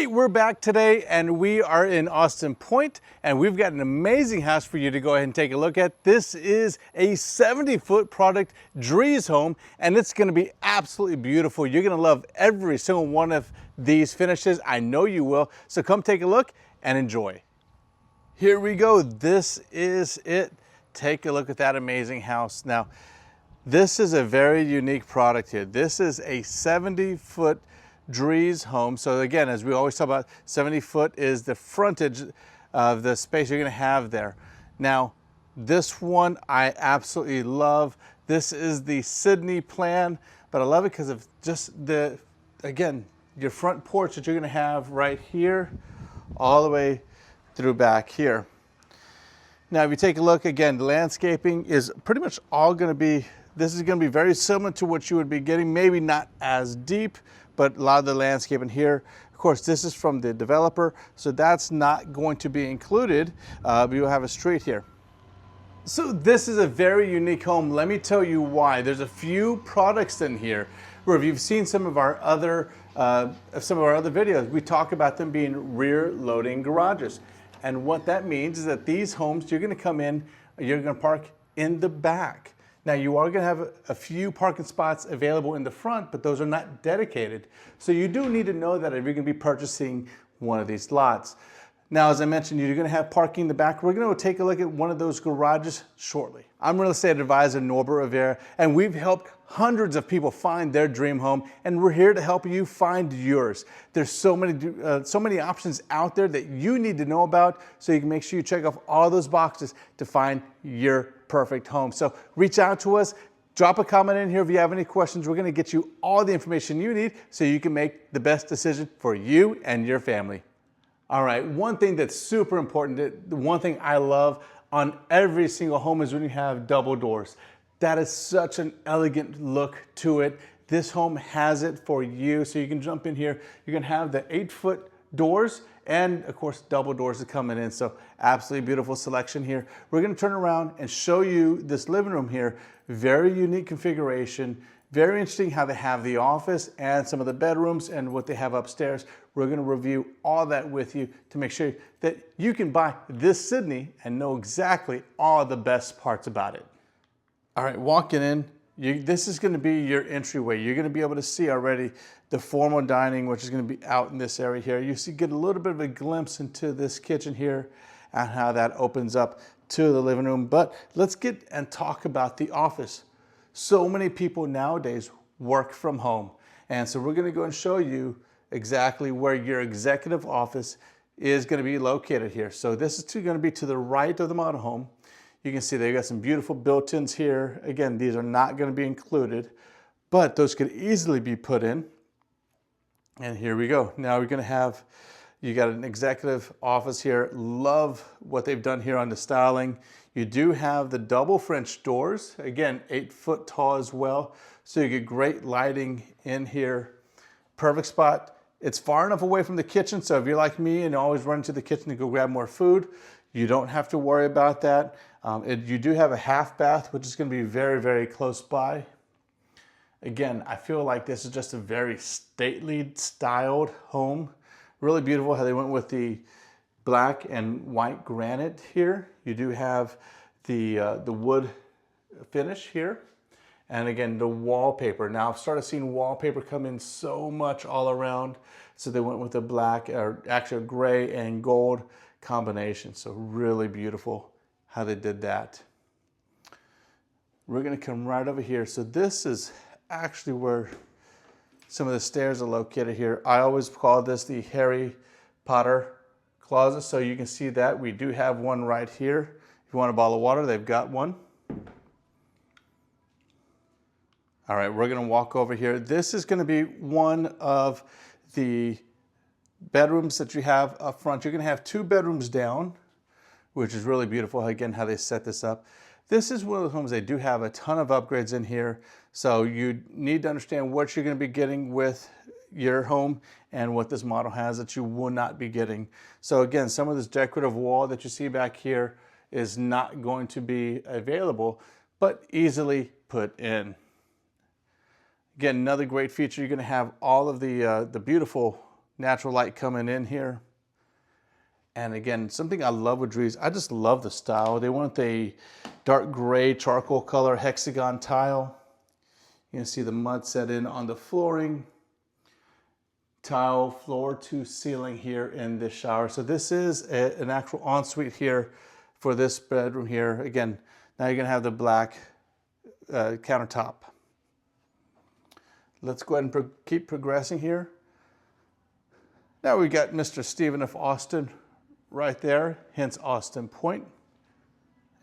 Hey, we're back today and we are in Austin Point and we've got an amazing house for you to go ahead and take a look at. This is a 70-foot product, Drees home, and it's gonna be absolutely beautiful. You're gonna love every single one of these finishes. I know you will. So come take a look and enjoy. Here we go. This is it. Take a look at that amazing house. Now, this is a very unique product here. This is a 70-foot Drees home. So again, as we always talk about, 70 foot is the frontage of the space you're gonna have there. Now, this one I absolutely love. This is the Sydney plan, but I love it because of just again, your front porch that you're gonna have right here, all the way through back here. Now, if you take a look, again, the landscaping is pretty much all gonna be, this is gonna be very similar to what you would be getting, maybe not as deep, but a lot of the landscape in here. Of course, this is from the developer, so that's not going to be included, but you'll have a street here. So this is a very unique home. Let me tell you why. There's a few products in here where if you've seen some of our other videos, we talk about them being rear loading garages. And what that means is that these homes, you're gonna come in, you're gonna park in the back. Now, you are gonna have a few parking spots available in the front, but those are not dedicated. So you do need to know that if you're gonna be purchasing one of these lots. Now, as I mentioned, you're gonna have parking in the back. We're gonna take a look at one of those garages shortly. I'm real estate advisor Norbert Rivera, and we've helped hundreds of people find their dream home, and we're here to help you find yours. There's so many options out there that you need to know about, so you can make sure you check off all those boxes to find your perfect home. So reach out to us, drop a comment in here if you have any questions. We're gonna get you all the information you need so you can make the best decision for you and your family. All right, one thing that's super important, the one thing I love on every single home is when you have double doors. That is such an elegant look to it. This home has it for you, so you can jump in here. You're gonna have the 8-foot doors and of course double doors are coming in, so absolutely beautiful selection here. We're gonna turn around and show you this living room here. Very unique configuration, very interesting how they have the office and some of the bedrooms and what they have upstairs. We're gonna review all that with you to make sure that you can buy this Sydney and know exactly all the best parts about it. All right, walking in, this is gonna be your entryway. You're gonna be able to see already the formal dining, which is gonna be out in this area here. You get a little bit of a glimpse into this kitchen here and how that opens up to the living room. But let's get and talk about the office. So many people nowadays work from home. And so we're gonna go and show you exactly where your executive office is gonna be located here. So this is gonna be to the right of the model home. You can see they've got some beautiful built-ins here. Again, these are not gonna be included, but those could easily be put in. And here we go. Now we're gonna have, you got an executive office here. Love what they've done here on the styling. You do have the double French doors. Again, 8-foot tall as well. So you get great lighting in here. Perfect spot. It's far enough away from the kitchen, so if you're like me and always run to the kitchen to go grab more food, you don't have to worry about that. You do have a half bath, which is gonna be very, very close by. Again, I feel like this is just a very stately styled home. Really beautiful how they went with the black and white granite here. You do have the wood finish here. And again, the wallpaper. Now I've started seeing wallpaper come in so much all around. So they went with the black, or actually gray and gold combination. So really beautiful how they did that. We're gonna come right over here. So this is actually where some of the stairs are located here. I always call this the Harry Potter closet. So you can see that we do have one right here. If you want a bottle of water, they've got one. All right, we're gonna walk over here. This is gonna be one of the bedrooms that you have up front. You're gonna have 2 bedrooms down, which is really beautiful, again, how they set this up. This is one of the homes, they do have a ton of upgrades in here. So you need to understand what you're gonna be getting with your home and what this model has that you will not be getting. So again, some of this decorative wall that you see back here is not going to be available, but easily put in. Again, another great feature, you're gonna have all of the beautiful natural light coming in here. And again, something I love with Drees, I just love the style. They went with a dark gray charcoal color hexagon tile. You can see the mud set in on the flooring. Tile floor to ceiling here in this shower. So this is an actual ensuite here for this bedroom here. Again, now you're gonna have the black countertop. Let's go ahead and keep progressing here. Now we got Mr. Stephen F. Austin right there, hence Austin Point.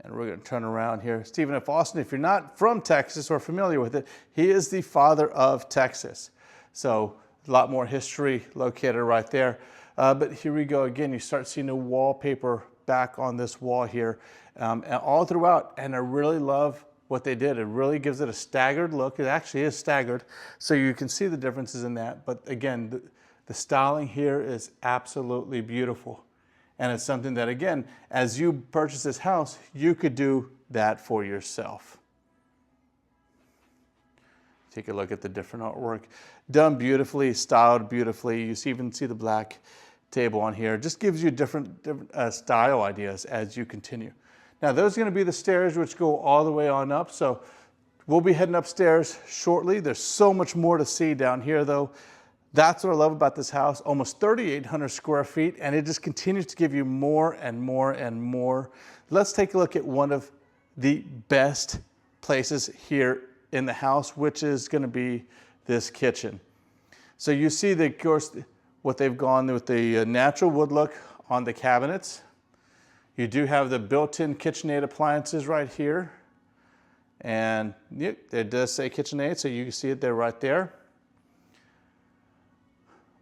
And we're going to turn around here. Stephen F. Austin, if you're not from Texas or familiar with it, he is the father of Texas. So a lot more history located right there. But here we go again. You start seeing the wallpaper back on this wall here and all throughout. And I really love what they did. It really gives it a staggered look. It actually is staggered. So you can see the differences in that. But again, the styling here is absolutely beautiful. And it's something that, again, as you purchase this house, you could do that for yourself. Take a look at the different artwork. Done beautifully, styled beautifully. You even see the black table on here. Just gives you different style ideas as you continue. Now, those are going to be the stairs which go all the way on up. So we'll be heading upstairs shortly. There's so much more to see down here, though. That's what I love about this house, almost 3,800 square feet, and it just continues to give you more and more and more. Let's take a look at one of the best places here in the house, which is going to be this kitchen. So you see, of course, what they've gone with the natural wood look on the cabinets. You do have the built-in KitchenAid appliances right here. And yep, it does say KitchenAid, so you can see it there right there.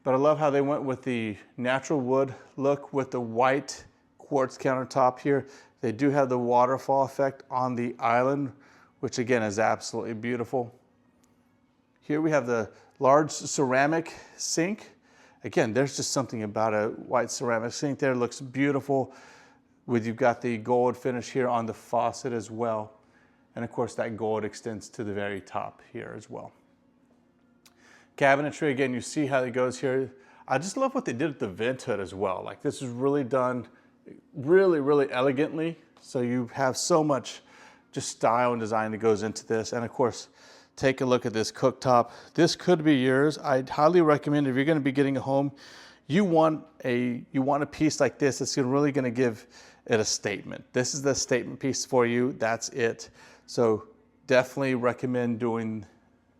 But I love how they went with the natural wood look with the white quartz countertop here. They do have the waterfall effect on the island, which again is absolutely beautiful. Here we have the large ceramic sink. Again, there's just something about a white ceramic sink there. It looks beautiful. You've got the gold finish here on the faucet as well. And of course that gold extends to the very top here as well. Cabinetry, again, you see how it goes here. I just love what they did with the vent hood as well. Like, this is really done really, really elegantly. So you have so much just style and design that goes into this. And of course, take a look at this cooktop. This could be yours. I'd highly recommend, if you're going to be getting a home, you want a piece like this that's really going to give it a statement. This is the statement piece for you. That's it. So definitely recommend doing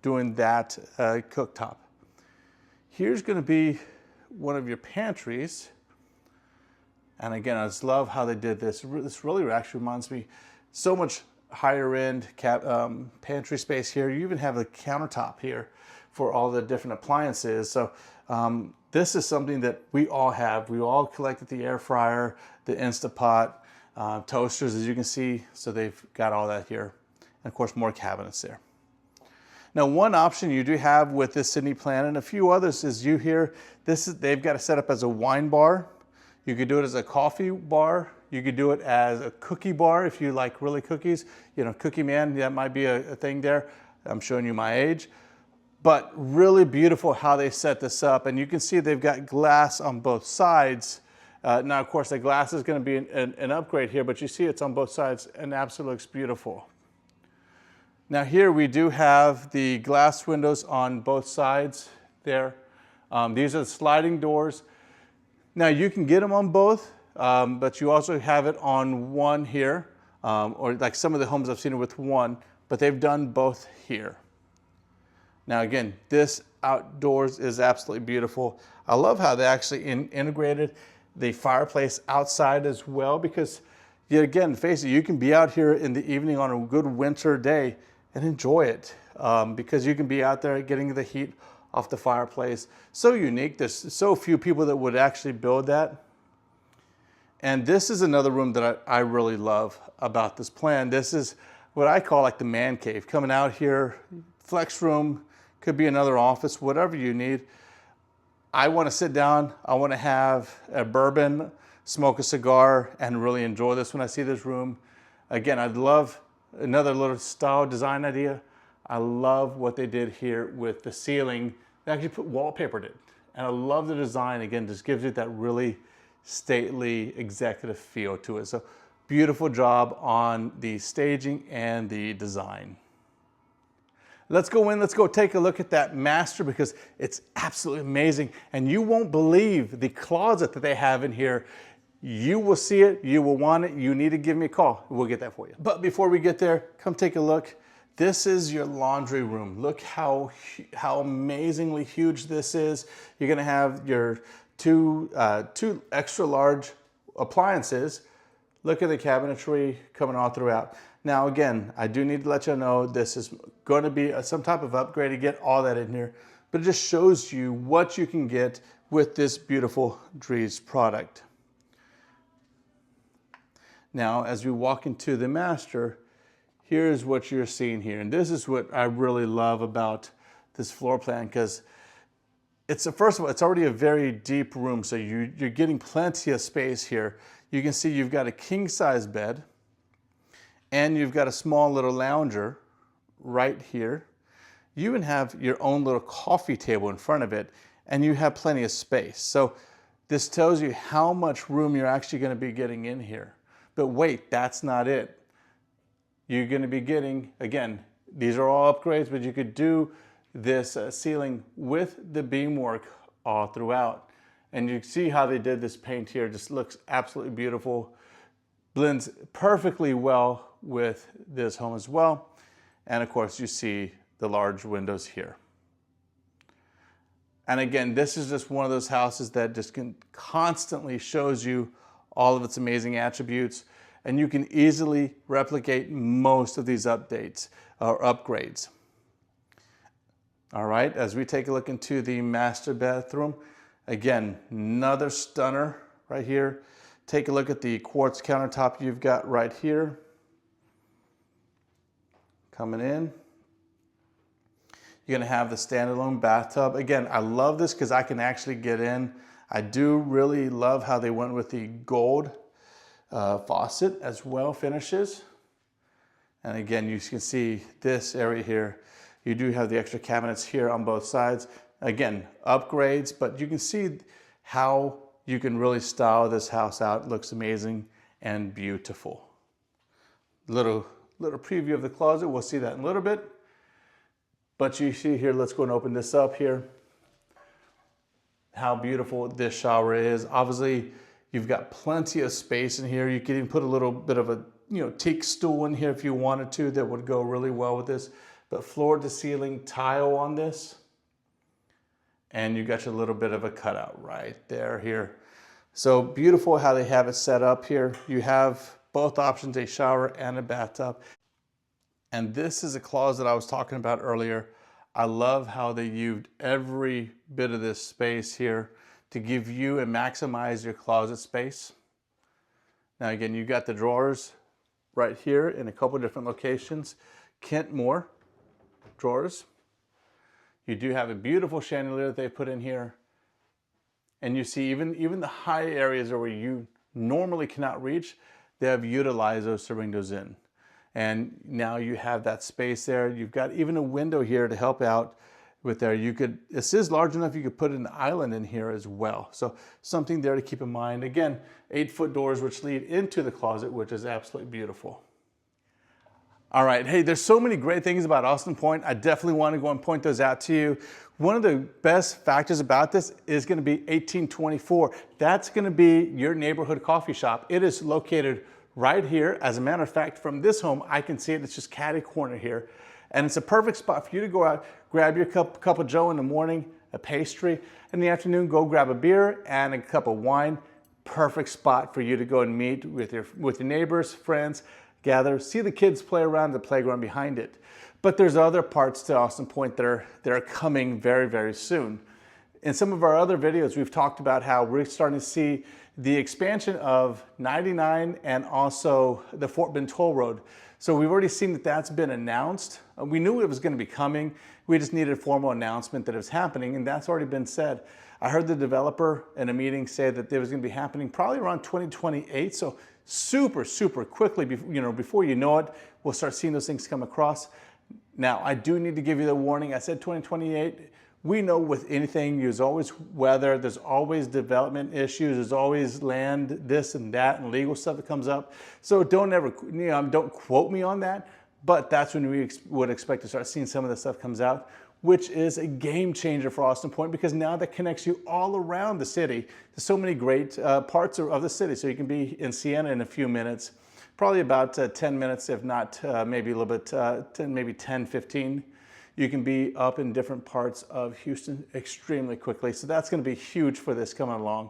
that cooktop. Here's going to be one of your pantries. And again, I just love how they did this. This really actually reminds me so much higher end pantry space here. You even have a countertop here for all the different appliances. So this is something that we all have. We all collected the air fryer, the Instapot, toasters, as you can see. So they've got all that here. And of course, more cabinets there. Now, one option you do have with this Sydney plan and a few others is they've got it set up as a wine bar. You could do it as a coffee bar. You could do it as a cookie bar if you like really cookies. You know, Cookie Man, that might be a thing there. I'm showing you my age. But really beautiful how they set this up. And you can see they've got glass on both sides. Now, of course, the glass is going to be an upgrade here, but you see it's on both sides and absolutely looks beautiful. Now here we do have the glass windows on both sides there. These are the sliding doors. Now you can get them on both, but you also have it on one here, or like some of the homes I've seen it with one, but they've done both here. Now again, this outdoors is absolutely beautiful. I love how they actually integrated the fireplace outside as well, because again, face it, you can be out here in the evening on a good winter day and enjoy it, because you can be out there getting the heat off the fireplace. So unique. There's so few people that would actually build that. And this is another room that I really love about this plan. This is what I call like the man cave. Coming out here, flex room, could be another office, whatever you need. I want to sit down. I want to have a bourbon, smoke a cigar, and really enjoy this when I see this room. Again, I'd love another little style design idea. I love what they did here with the ceiling. They actually wallpapered it. And I love the design. Again, just gives it that really stately executive feel to it. So beautiful job on the staging and the design. Let's go in, let's go take a look at that master because it's absolutely amazing. And you won't believe the closet that they have in here. You will see it, you will want it, you need to give me a call. We'll get that for you. But before we get there, come take a look. This is your laundry room. Look how amazingly huge this is. You're gonna have your two extra large appliances. Look at the cabinetry coming all throughout. Now again, I do need to let you know this is going to be some type of upgrade to get all that in here, but it just shows you what you can get with this beautiful Drees product. Now, as we walk into the master, here's what you're seeing here. And this is what I really love about this floor plan because first of all, it's already a very deep room, so you're getting plenty of space here. You can see you've got a king size bed and you've got a small little lounger right here. You even have your own little coffee table in front of it and you have plenty of space. So this tells you how much room you're actually going to be getting in here. But wait, that's not it. You're going to be getting, again, these are all upgrades, but you could do this ceiling with the beamwork all throughout. And you see how they did this paint here, just looks absolutely beautiful. Blends perfectly well with this home as well. And of course you see the large windows here. And again, this is just one of those houses that just constantly shows you all of its amazing attributes. And you can easily replicate most of these updates or upgrades. All right, as we take a look into the master bathroom, again, another stunner right here. Take a look at the quartz countertop you've got right here. Coming in. You're gonna have the standalone bathtub. Again, I love this because I can actually get in. I do really love how they went with the gold faucet as well, finishes. And again, you can see this area here. You do have the extra cabinets here on both sides. Again, upgrades, but you can see how you can really style this house out. It looks amazing and beautiful. Little preview of the closet. We'll see that in a little bit. But you see here, let's go and open this up here. How beautiful this shower is. Obviously, you've got plenty of space in here. You can even put a little bit of a teak stool in here if you wanted to. That would go really well with this. But floor to ceiling tile on this. And you got your little bit of a cutout right there here. So beautiful how they have it set up here. You have both options, a shower and a bathtub. And this is a closet I was talking about earlier. I love how they used every bit of this space here to give you and maximize your closet space. Now again, you got the drawers right here in a couple different locations. Kent Moore drawers. You do have a beautiful chandelier that they put in here. And you see even the high areas where you normally cannot reach, they have utilized those to bring those in. And now you have that space there. You've got even a window here to help out with there. This is large enough you could put an island in here as well. So something there to keep in mind. Again, 8-foot doors which lead into the closet, which is absolutely beautiful. All right, hey, there's so many great things about Austin Point. I definitely want to go and point those out to you. One of the best factors about this is going to be 1824. That's going to be your neighborhood coffee shop. It is located right here. As a matter of fact, from this home, I can see it. It's just catty corner here. And it's a perfect spot for you to go out, grab your cup of joe in the morning, a pastry. In the afternoon, go grab a beer and a cup of wine. Perfect spot for you to go and meet with your neighbors, friends, gather, see the kids play around the playground behind it. But there's other parts to Austin Point that are coming very, very soon. In some of our other videos, we've talked about how we're starting to see the expansion of 99 and also the Fort Bend Toll Road. So we've already seen that that's been announced. We knew it was going to be coming. We just needed a formal announcement that it was happening, and that's already been said. I heard the developer in a meeting say that it was going to be happening probably around 2028. So super, super quickly, before you know it, we'll start seeing those things come across. Now, I do need to give you the warning. I said 2028. We know with anything, there's always weather, there's always development issues, there's always land, this and that, and legal stuff that comes up. So don't ever, don't quote me on that, but that's when we would expect to start seeing some of this stuff comes out, which is a game changer for Austin Point, because now that connects you all around the city. There's so many great parts of the city. So you can be in Siena in a few minutes, probably about 10 minutes, if not maybe a little bit, maybe 10, 15. You can be up in different parts of Houston extremely quickly. So that's going to be huge for this coming along.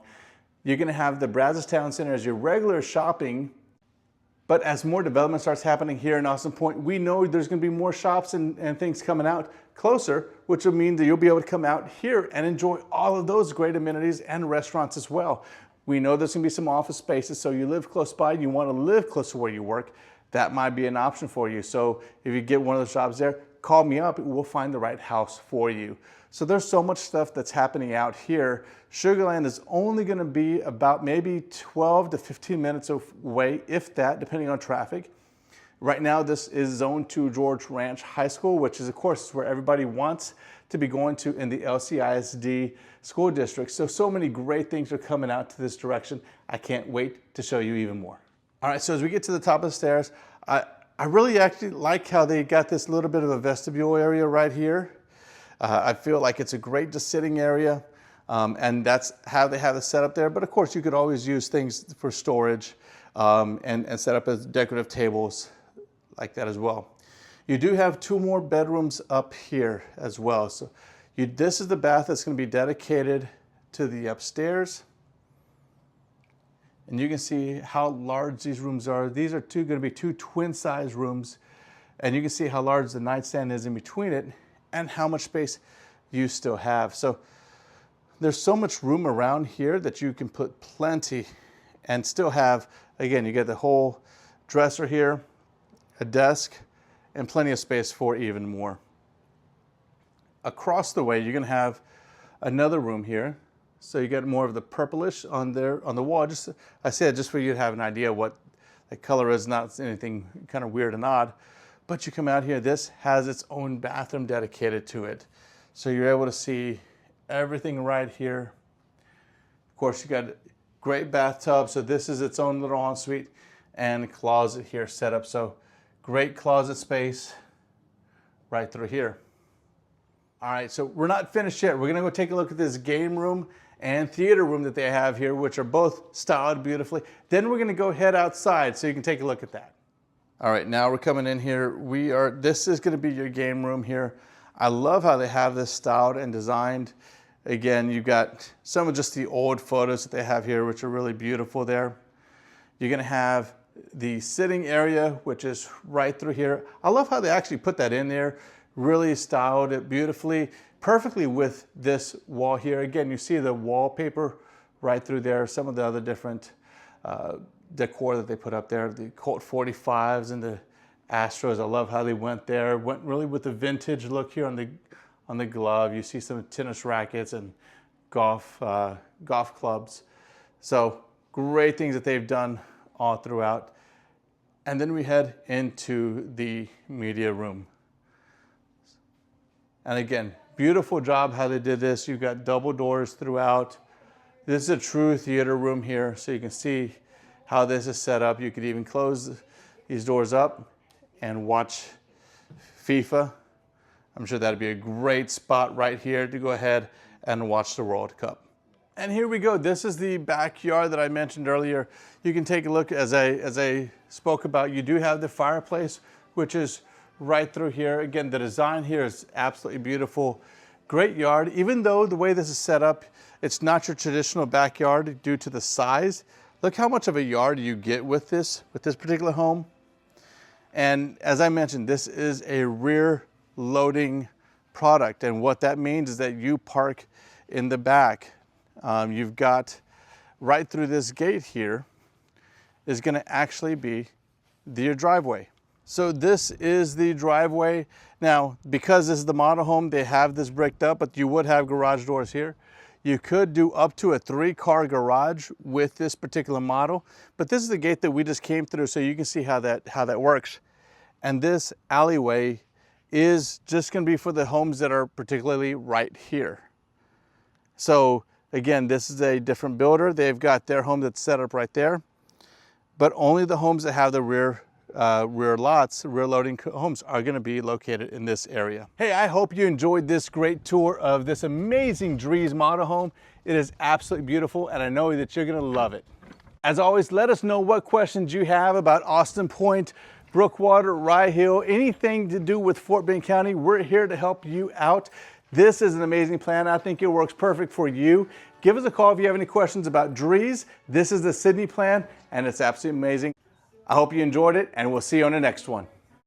You're going to have the Brazos Town Center as your regular shopping. But as more development starts happening here in Austin Point, we know there's going to be more shops and things coming out closer, which will mean that you'll be able to come out here and enjoy all of those great amenities and restaurants as well. We know there's going to be some office spaces, so you live close by and you want to live close to where you work, that might be an option for you. So if you get one of those jobs there, call me up, we'll find the right house for you. So there's so much stuff that's happening out here. Sugar Land is only going to be about maybe 12 to 15 minutes away, if that, depending on traffic. Right now, this is Zone 2 George Ranch High School, which is, of course, where everybody wants to be going to in the LCISD school district. So many great things are coming out to this direction. I can't wait to show you even more. All right, so as we get to the top of the stairs, I really actually like how they got this little bit of a vestibule area right here. I feel like it's a great just sitting area, and that's how they have it set up there. But of course, you could always use things for storage and set up as decorative tables like that as well. You do have 2 more bedrooms up here as well. So this is the bath that's going to be dedicated to the upstairs. And you can see how large these rooms are. These are going to be 2 twin-size rooms. And you can see how large the nightstand is in between it and how much space you still have. So there's so much room around here that you can put plenty and still have, again, you get the whole dresser here, a desk, and plenty of space for even more. Across the way, you're going to have another room here. So you get more of the purplish on there on the wall. Just I said just for you to have an idea what the color is, not anything kind of weird and odd. But you come out here, this has its own bathroom dedicated to it. So you're able to see everything right here. Of course, you got a great bathtub. So this is its own little ensuite and closet here set up. So great closet space right through here. All right, so we're not finished yet. We're gonna go take a look at this game room and theater room that they have here, which are both styled beautifully. Then we're gonna go head outside so you can take a look at that. All right, now we're coming in here. This is gonna be your game room here. I love how they have this styled and designed. Again, you've got some of just the old photos that they have here, which are really beautiful there. You're gonna have the sitting area, which is right through here. I love how they actually put that in there, really styled it beautifully, perfectly with this wall here. Again, you see the wallpaper right through there, some of the other different decor that they put up there, the Colt 45s and the Astros. I love how they went there. Went really with the vintage look here on the glove. You see some tennis rackets and golf clubs. So great things that they've done all throughout. And then we head into the media room. And again, beautiful job how they did this. You've got double doors throughout. This is a true theater room here, so you can see how this is set up. You could even close these doors up and watch FIFA. I'm sure that'd be a great spot right here to go ahead and watch the World Cup. And here we go. This is the backyard that I mentioned earlier. You can take a look, as I spoke about. You do have the fireplace, which is right through here. Again, the design here is absolutely beautiful. Great yard. Even though the way this is set up, it's not your traditional backyard due to the size. Look how much of a yard you get with this particular home. And as I mentioned, this is a rear loading product. And what that means is that you park in the back. You've got right through this gate here is going to actually be your driveway. So this is the driveway. Now, because this is the model home, they have this bricked up, but you would have garage doors here. You could do up to a 3-car garage with this particular model, but this is the gate that we just came through, so you can see how that works. And this alleyway is just going to be for the homes that are particularly right here. So again, this is a different builder. They've got their home that's set up right there, but only the homes that have the rear loading homes are going to be located in this area. Hey, I hope you enjoyed this great tour of this amazing Drees model home. It is absolutely beautiful, and I know that you're going to love it. As always, let us know what questions you have about Austin Point, Brookwater, Rye Hill, anything to do with Fort Bend County. We're here to help you out. This is an amazing plan. I think it works perfect for you. Give us a call if you have any questions about Drees. This is the Sydney plan, and it's absolutely amazing. I hope you enjoyed it, and we'll see you on the next one.